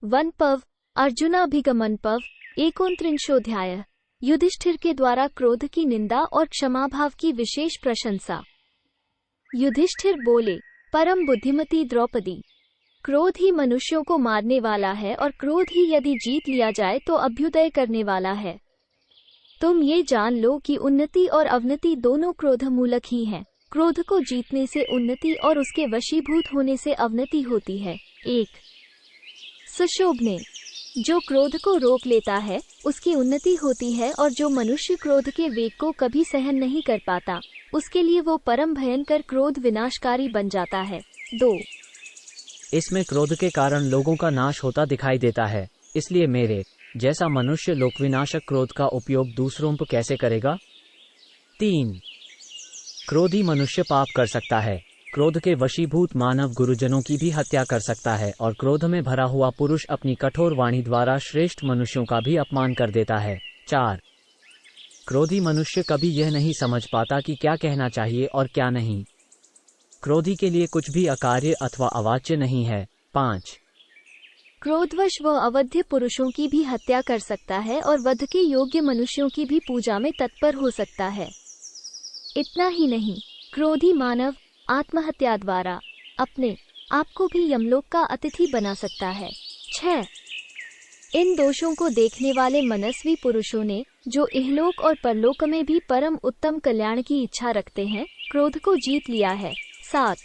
One पर्व अर्जुनाभिगमन पर्व 29 युधिष्ठिर के द्वारा क्रोध की निंदा और क्षमाभाव की विशेष प्रशंसा। युधिष्ठिर बोले, परम बुद्धिमती द्रौपदी, क्रोध ही मनुष्यों को मारने वाला है और क्रोध ही यदि जीत लिया जाए तो अभ्युदय करने वाला है। तुम ये जान लो कि उन्नति और अवनति दोनों क्रोध मूलक ही हैं। क्रोध को जीतने से उन्नति और उसके वशीभूत होने से अवनति होती है। एक सुशोभने, जो क्रोध को रोक लेता है उसकी उन्नति होती है, और जो मनुष्य क्रोध के वेग को कभी सहन नहीं कर पाता उसके लिए वो परम भयंकर क्रोध विनाशकारी बन जाता है। 2 इसमें क्रोध के कारण लोगों का नाश होता दिखाई देता है, इसलिए मेरे जैसा मनुष्य लोकविनाशक क्रोध का उपयोग दूसरों पर कैसे करेगा। 3 क्रोधी मनुष्य पाप कर सकता है। क्रोध के वशीभूत मानव गुरुजनों की भी हत्या कर सकता है, और क्रोध में भरा हुआ पुरुष अपनी कठोर वाणी द्वारा श्रेष्ठ मनुष्यों का भी अपमान कर देता है। 4 क्रोधी मनुष्य कभी यह नहीं समझ पाता कि क्या कहना चाहिए और क्या नहीं। क्रोधी के लिए कुछ भी अकार्य अथवा अवाच्य नहीं है। 5 क्रोधवश वह अवध्य पुरुषों की भी हत्या कर सकता है और वध के योग्य मनुष्यों की भी पूजा में तत्पर हो सकता है। इतना ही नहीं, क्रोधी मानव आत्महत्या द्वारा अपने आप को भी यमलोक का अतिथि बना सकता है। 6 इन दोषों को देखने वाले मनस्वी पुरुषों ने, जो इहलोक और परलोक में भी परम उत्तम कल्याण की इच्छा रखते हैं, क्रोध को जीत लिया है। 7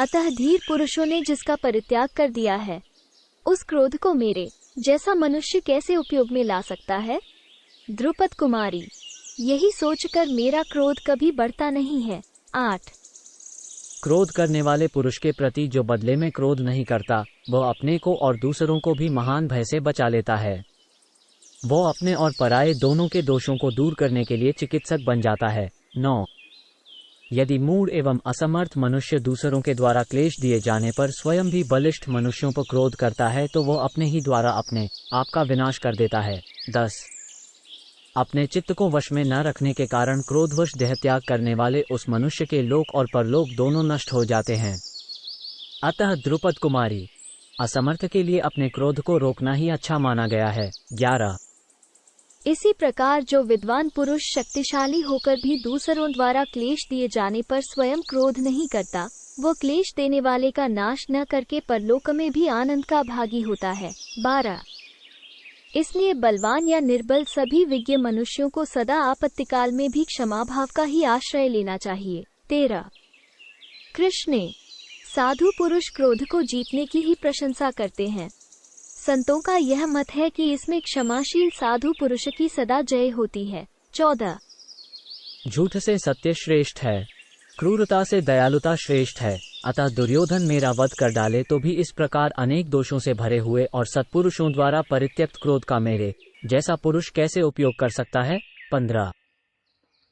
अतः धीर पुरुषों ने जिसका परित्याग कर दिया है, उस क्रोध को मेरे जैसा मनुष्य कैसे उपयोग में ला सकता है। द्रुपद कुमारी, यही सोचकर मेरा क्रोध कभी बढ़ता नहीं है। 8 क्रोध करने वाले पुरुष के प्रति जो बदले में क्रोध नहीं करता, वह अपने को और दूसरों को भी महान भय से बचा लेता है। वो अपने और पराये दोनों के दोषों को दूर करने के लिए चिकित्सक बन जाता है। 9 यदि मूढ़ एवं असमर्थ मनुष्य दूसरों के द्वारा क्लेश दिए जाने पर स्वयं भी बलिष्ठ मनुष्यों पर क्रोध करता है, तो वह अपने ही द्वारा अपने आप का विनाश कर देता है। 10 अपने चित्त को वश में न रखने के कारण क्रोधवश देहत्याग करने वाले उस मनुष्य के लोक और परलोक दोनों नष्ट हो जाते हैं। अतः द्रुपद कुमारी, असमर्थ के लिए अपने क्रोध को रोकना ही अच्छा माना गया है। 11 इसी प्रकार जो विद्वान पुरुष शक्तिशाली होकर भी दूसरों द्वारा क्लेश दिए जाने पर स्वयं क्रोध नहीं करता, वो क्लेश देने वाले का नाश न करके परलोक में भी आनंद का भागी होता है। 12 इसलिए बलवान या निर्बल सभी विज्ञ मनुष्यों को सदा आपत्तिकाल में भी क्षमा भाव का ही आश्रय लेना चाहिए। 13 कृष्ण, साधु पुरुष क्रोध को जीतने की ही प्रशंसा करते हैं। संतों का यह मत है कि इसमें क्षमाशील साधु पुरुष की सदा जय होती है। 14 झूठ से सत्य श्रेष्ठ है, क्रूरता से दयालुता श्रेष्ठ है। अतः दुर्योधन मेरा वध कर डाले तो भी इस प्रकार अनेक दोषों से भरे हुए और सत्पुरुषों द्वारा परित्यक्त क्रोध का मेरे जैसा पुरुष कैसे उपयोग कर सकता है। 15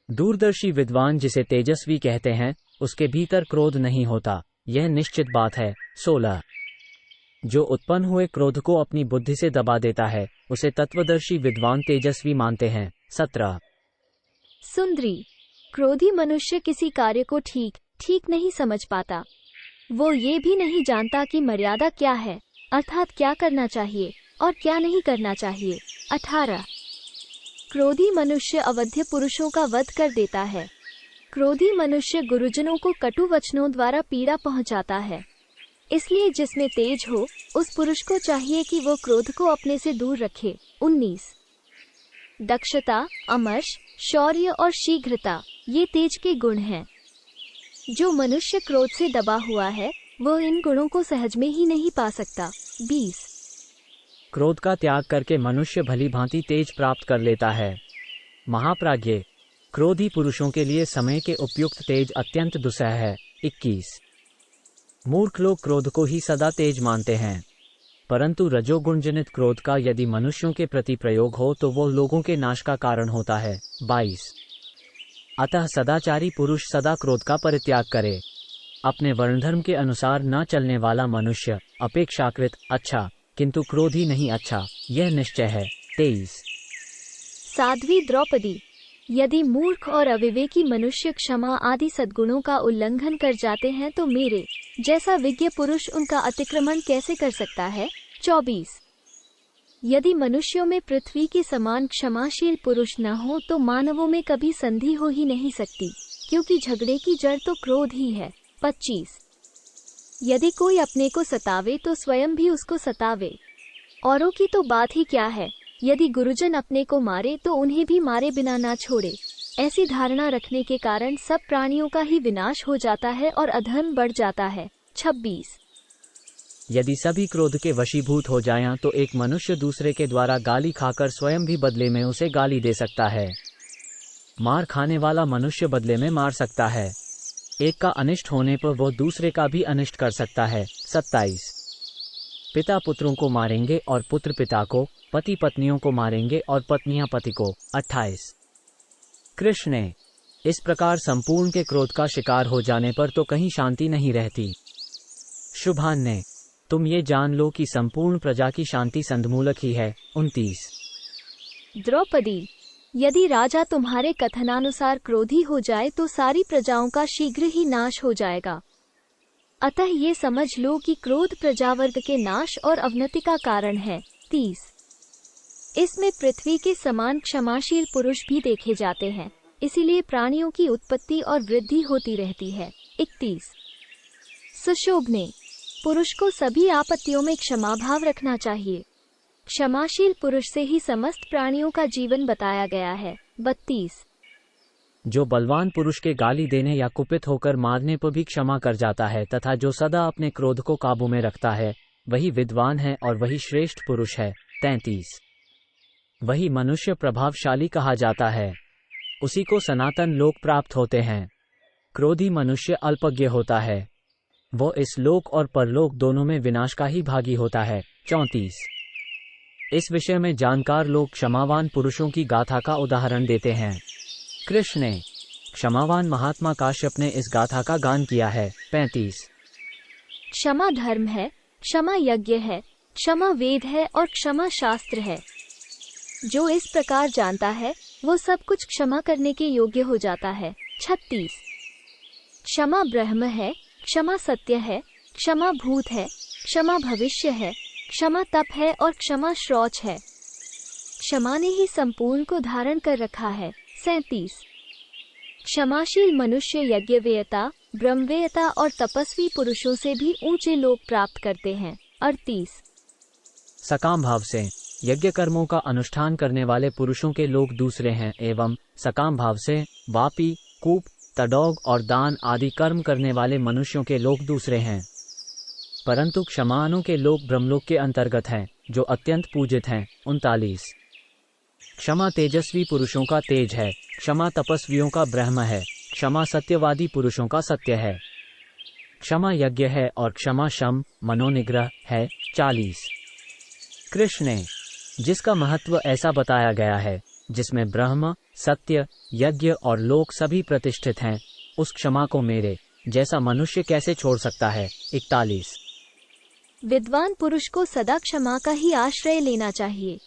दूरदर्शी विद्वान जिसे तेजस्वी कहते हैं, उसके भीतर क्रोध नहीं होता, यह निश्चित बात है। 16 जो उत्पन्न हुए क्रोध को अपनी बुद्धि से दबा देता है, उसे तत्वदर्शी विद्वान तेजस्वी मानते हैं। 17 सुंदरी, क्रोधी मनुष्य किसी कार्य को ठीक नहीं समझ पाता। वो ये भी नहीं जानता कि मर्यादा क्या है, अर्थात क्या करना चाहिए और क्या नहीं करना चाहिए। 18 क्रोधी मनुष्य अवध्य पुरुषों का वध कर देता है। क्रोधी मनुष्य गुरुजनों को कटु वचनों द्वारा पीड़ा पहुंचाता है। इसलिए जिसमें तेज हो, उस पुरुष को चाहिए कि वो क्रोध को अपने से दूर रखे। 19 दक्षता, अमर्ष, शौर्य और शीघ्रता, ये तेज के गुण हैं। जो मनुष्य क्रोध से दबा हुआ है, वो इन गुणों को सहज में ही नहीं पा सकता। 20 क्रोध का त्याग करके मनुष्य भली भांति तेज प्राप्त कर लेता है। महाप्राज्ञ, क्रोधी पुरुषों के लिए समय के उपयुक्त तेज अत्यंत दुस्सह है। 21 मूर्ख लोग क्रोध को ही सदा तेज मानते हैं, परंतु रजोगुण जनित क्रोध का यदि मनुष्यों के प्रति प्रयोग हो तो वो लोगों के नाश का कारण होता है। 22 अतः सदाचारी पुरुष सदा क्रोध का परित्याग करे। अपने वर्णधर्म के अनुसार न चलने वाला मनुष्य अपेक्षाकृत अच्छा, किंतु क्रोधी नहीं अच्छा, यह निश्चय है। 23 साध्वी द्रौपदी, यदि मूर्ख और अविवेकी मनुष्य क्षमा आदि सद्गुणों का उल्लंघन कर जाते हैं तो मेरे जैसा विज्ञ पुरुष उनका अतिक्रमण कैसे कर सकता है। 24। यदि मनुष्यों में पृथ्वी के समान क्षमाशील पुरुष न हो तो मानवों में कभी संधि हो ही नहीं सकती, क्योंकि झगड़े की जड़ तो क्रोध ही है। 25। यदि कोई अपने को सतावे तो स्वयं भी उसको सतावे। औरों की तो बात ही क्या है, यदि गुरुजन अपने को मारे तो उन्हें भी मारे बिना ना छोड़े। ऐसी धारणा रखने के कारण सब प्राणियों का ही विनाश हो जाता है और अधर्म बढ़ जाता है। 26। यदि सभी क्रोध के वशीभूत हो जाएं तो एक मनुष्य दूसरे के द्वारा गाली खाकर स्वयं भी बदले में उसे गाली दे सकता है। मार खाने वाला मनुष्य बदले में मार सकता है। एक का अनिष्ट होने पर वो दूसरे का भी अनिष्ट कर सकता है। 27। पिता पुत्रों को मारेंगे और पुत्र पिता को, पति पत्नियों को मारेंगे और पत्नियां पति को। 28। कृष्ण ने इस प्रकार संपूर्ण के क्रोध का शिकार हो जाने पर तो कहीं शांति नहीं रहती। शुभान ने तुम ये जान लो कि संपूर्ण प्रजा की शांति संधमूलक ही है। 29। द्रौपदी, यदि राजा तुम्हारे कथनानुसार क्रोधी हो जाए तो सारी प्रजाओं का शीघ्र ही नाश हो जाएगा। अतः ये समझ लो कि क्रोध प्रजावर्ग के नाश और अवनति का कारण है। 30। इसमें पृथ्वी के समान क्षमाशील पुरुष भी देखे जाते हैं, इसीलिए प्राणियों की उत्पत्ति और वृद्धि होती रहती है। 31। सुशोभने, पुरुष को सभी आपत्तियों में क्षमा भाव रखना चाहिए। क्षमाशील पुरुष से ही समस्त प्राणियों का जीवन बताया गया है। 32। जो बलवान पुरुष के गाली देने या कुपित होकर मारने पर भी क्षमा कर जाता है तथा जो सदा अपने क्रोध को काबू में रखता है, वही विद्वान है और वही श्रेष्ठ पुरुष है। 33। वही मनुष्य प्रभावशाली कहा जाता है, उसी को सनातन लोक प्राप्त होते हैं। क्रोधी मनुष्य अल्पज्ञ होता है, वो इस लोक और परलोक दोनों में विनाश का ही भागी होता है। 34। इस विषय में जानकार लोग क्षमावान पुरुषों की गाथा का उदाहरण देते हैं। कृष्ण ने क्षमावान महात्मा काश्यप ने इस गाथा का गान किया है। 35। क्षमा धर्म है, क्षमा यज्ञ है, क्षमा वेद है और क्षमा शास्त्र है। जो इस प्रकार जानता है वो सब कुछ क्षमा करने के योग्य हो जाता है। 36। क्षमा ब्रह्म है, क्षमा सत्य है, क्षमा भूत है, क्षमा भविष्य है, क्षमा तप है और क्षमा शौच है। क्षमा ने ही संपूर्ण को धारण कर रखा है। 37। क्षमाशील मनुष्य यज्ञवेयता, ब्रह्मवेयता और तपस्वी पुरुषों से भी ऊंचे लोक प्राप्त करते हैं। 38। सकाम भाव से यज्ञ कर्मों का अनुष्ठान करने वाले पुरुषों के लोग दूसरे हैं एवं सकाम भाव से वापी, कूप, तडौग और दान आदि कर्म करने वाले मनुष्यों के लोग दूसरे हैं। परंतु क्षमावानों के लोग ब्रह्मलोक के अंतर्गत हैं, जो अत्यंत पूजित हैं। 39। क्षमा तेजस्वी पुरुषों का तेज है, क्षमा तपस्वियों का ब्रह्म है, क्षमा सत्यवादी पुरुषों का सत्य है, क्षमा यज्ञ है और क्षमा शम मनोनिग्रह है। 40। कृष्ण ने जिसका महत्व ऐसा बताया गया है, जिसमें ब्रह्म, सत्य, यज्ञ और लोक सभी प्रतिष्ठित हैं, उस क्षमा को मेरे जैसा मनुष्य कैसे छोड़ सकता है। 41। विद्वान पुरुष को सदा क्षमा का ही आश्रय लेना चाहिए।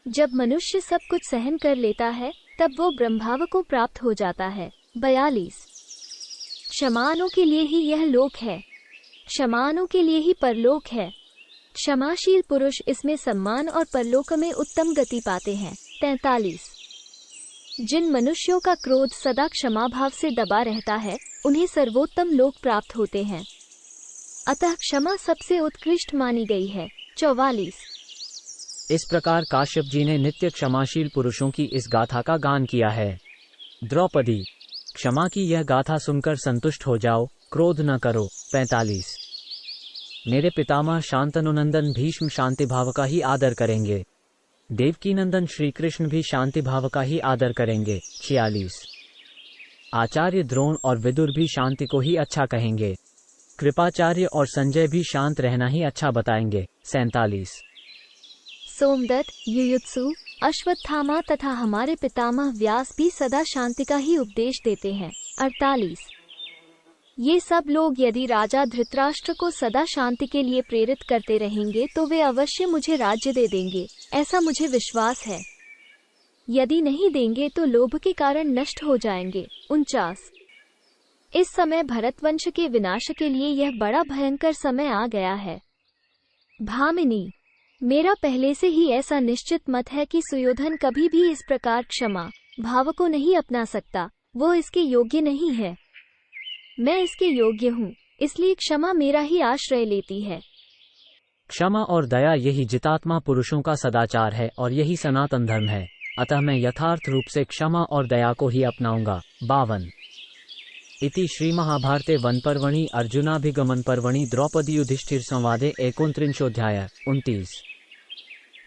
जब मनुष्य सब कुछ सहन कर लेता है तब वो ब्रह्मभाव को प्राप्त हो जाता है। 42। क्षमावानों के लिए ही यह लोक है, क्षमावानों के लिए ही परलोक है। क्षमाशील पुरुष इसमें सम्मान और परलोक में उत्तम गति पाते हैं। 43। जिन मनुष्यों का क्रोध सदा क्षमा भाव से दबा रहता है उन्हें सर्वोत्तम लोक प्राप्त होते हैं, अतः क्षमा सबसे उत्कृष्ट मानी गई है। 44। इस प्रकार काश्यप जी ने नित्य क्षमाशील पुरुषों की इस गाथा का गान किया है। द्रौपदी, क्षमा की यह गाथा सुनकर संतुष्ट हो जाओ, क्रोध न करो। 45। मेरे पितामह शांतनुनंदन भीष्म शांति भाव का ही आदर करेंगे, देवकी नंदन श्री कृष्ण भी शांति भाव का ही आदर करेंगे। 46। आचार्य द्रोण और विदुर भी शांति को ही अच्छा कहेंगे, कृपाचार्य और संजय भी शांत रहना ही अच्छा बताएंगे। 47। सोमदत्त, युयुत्सु, अश्वत्थामा तथा हमारे पितामह व्यास भी सदा शांति का ही उपदेश देते हैं। 48। ये सब लोग यदि राजा धृतराष्ट्र को सदा शांति के लिए प्रेरित करते रहेंगे तो वे अवश्य मुझे राज्य दे देंगे, ऐसा मुझे विश्वास है। यदि नहीं देंगे तो लोभ के कारण नष्ट हो जाएंगे। 49। इस समय भरतवंश के विनाश के लिए यह बड़ा भयंकर समय आ गया है। भामिनी, मेरा पहले से ही ऐसा निश्चित मत है कि सुयोधन कभी भी इस प्रकार क्षमा भाव को नहीं अपना सकता, वो इसके योग्य नहीं है। मैं इसके योग्य हूँ, इसलिए क्षमा मेरा ही आश्रय लेती है। क्षमा और दया यही जितात्मा पुरुषों का सदाचार है और यही सनातन धर्म है, अतः मैं यथार्थ रूप से क्षमा और दया को ही अपनाऊंगा। 52 इति श्री महाभारते वनपर्वणि अर्जुनाभिगमन पर्वणि द्रौपदी युधिष्ठिर संवादे 29 29।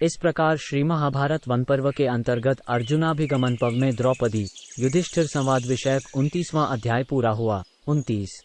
इस प्रकार श्री महाभारत वन पर्व के अंतर्गत अर्जुनाभिगमन पर्व में द्रौपदी युधिष्ठिर संवाद विषयक 29वां अध्याय पूरा हुआ। 29।